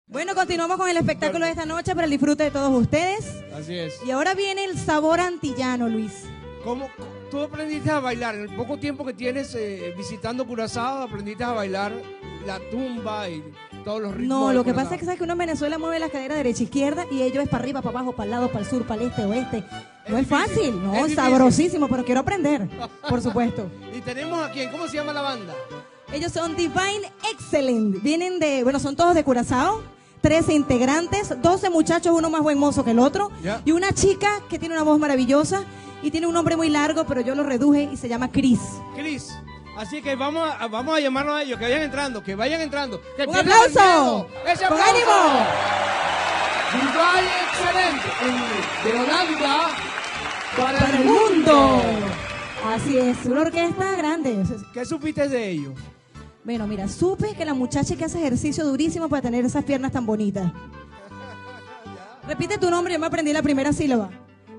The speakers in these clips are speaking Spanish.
Bueno, continuamos con el espectáculo de esta noche para el disfrute de todos ustedes. Así es. Y ahora viene el sabor antillano, Luis. ¿Cómo tú aprendiste a bailar? En el poco tiempo que tienes visitando Curazao, aprendiste a bailar la tumba y todos los ritmos. No, de lo que Curazao. pasa es que sabes que uno en Venezuela mueve la cadera derecha e izquierda y ellos es para arriba, para abajo, para el lado, para el sur, para el este, oeste. No es difícil, fácil, no, es es difícil. sabrosísimo, pero quiero aprender, por supuesto. Y tenemos a quién, ¿cómo se llama la banda? Ellos son Divine Excellent, vienen de, bueno, son todos de Curazao, 13 integrantes, 12 muchachos, uno más buen mozo que el otro, Ya. y una chica que tiene una voz maravillosa y tiene un nombre muy largo, pero yo lo reduje y se llama Chris. Cris. Así que vamos a llamarlos a ellos, que vayan entrando, que vayan entrando. ¡Que ¡Un pierdan aplauso! el miedo! ¡Ese ¡Con aplauso! ánimo! Divine Excelente de Holanda ¡Para el mundo! Así es, una orquesta grande. ¿Qué supiste de ellos? Bueno, mira, supe que la muchacha que hace ejercicio durísimo para tener esas piernas tan bonitas. Repite tu nombre, yo me aprendí la primera sílaba.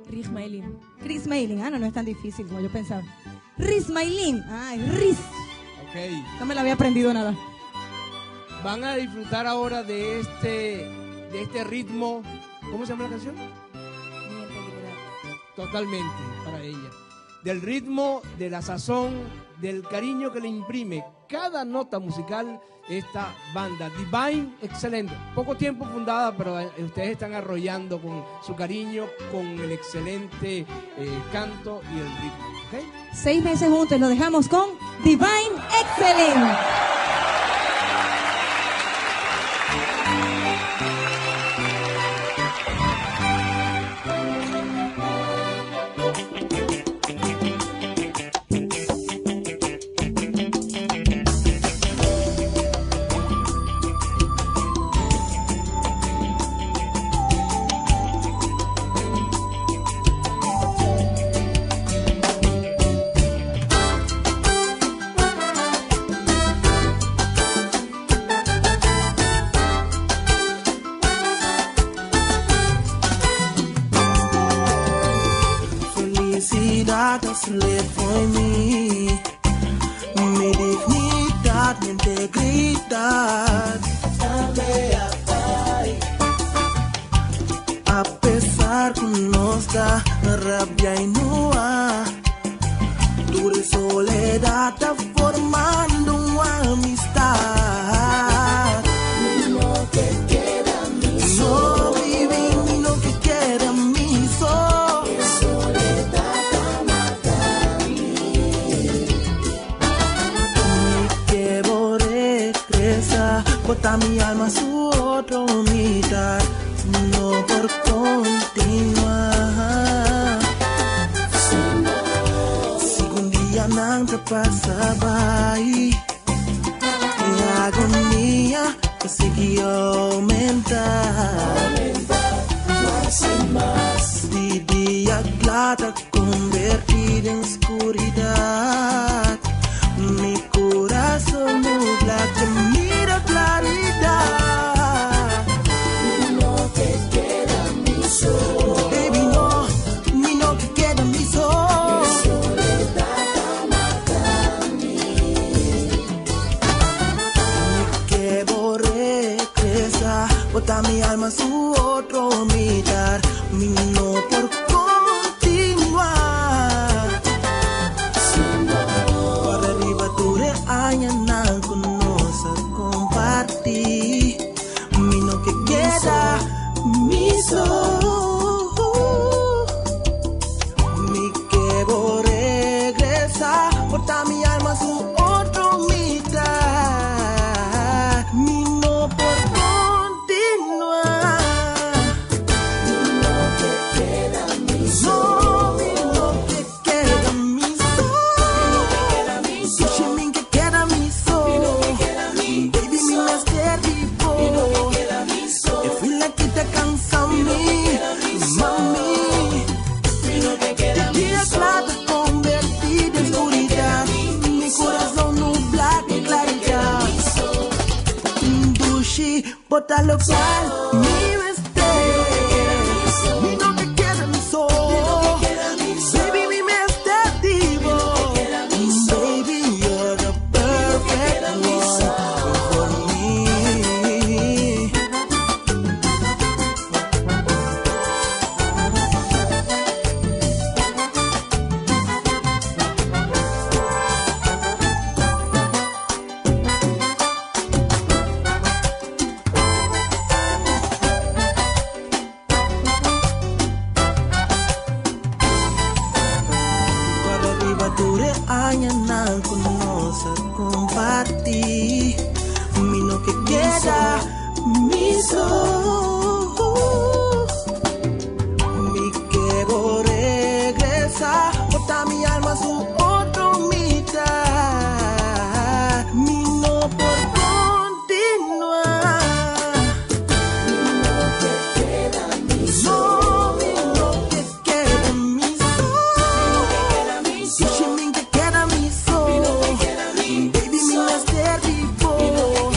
Rismailin. Chris Maylin. Ah, no, no es tan difícil como yo pensaba. Riz Maylin. Ay, Riz. Ok. No me la había aprendido nada. Van a disfrutar ahora de este ritmo. ¿Cómo se llama la canción? Mi integridad. Totalmente para ella. Del ritmo, de la sazón, del cariño que le imprime cada nota musical esta banda. Divine Excelente. Poco tiempo fundada, pero ustedes están arrollando con su cariño, con el excelente canto y el ritmo. ¿Ok? 6 meses juntos, lo dejamos con Divine Excellent. Felicidad le fue mí, mi dignidad, mi integridad. A pesar que nos da rabia y no dura soledad está formando una amistad. No viví ni lo que quiera mi sol. Que regresa, bota mi alma a su otro mitad, no por continuar. Si un día nada pasaba y mi agonía que siguió aumentar, más y más, de día clara convertir en oscuridad. Mi corazón nubla que mira claridad. No te queda mi sol. Baby, no, ni no que queda mi sol. Mi soledad mata a mí. Que regresa, bota mi alma a su otro mitad. Mi no por continuar. Para arriba tu reaña con nos compartir. Mi no que queda mi sol. Mi que regresa, porta mi alma a su otro mitad. Mi no por continuar. Mi no que queda mi sol. Mi no que queda mi sol. Shimin que queda mi sol. Baby, mi me esté vivo. E fui la que te cansa a mí, mami. Día clara convertida en oscuridad. Mi corazón nubla de claridad. Dushi, bota lo cual mi veste. Mi no te queda mi sol. Baby, mi me esté vivo. Baby, you're the perfect one for me. Mi quiero regresar, bota mi alma a su otra mitad. Mi no por continuar. No, mi no que queda mi soul. Dice mi que queda mi soul. Baby, mi master before.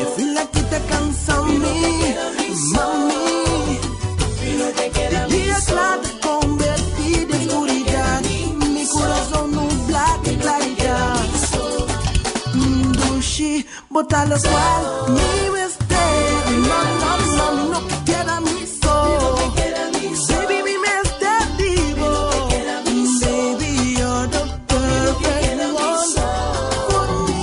You feel like you te cansan me, mami. Día claro convertir en oscuridad. Mi corazón nubla de claridad. Dushi, bota lo cual mi mister. No, no, no, no que queda mi soul. Baby, mi mister vivo. Baby, you're the perfect one for me.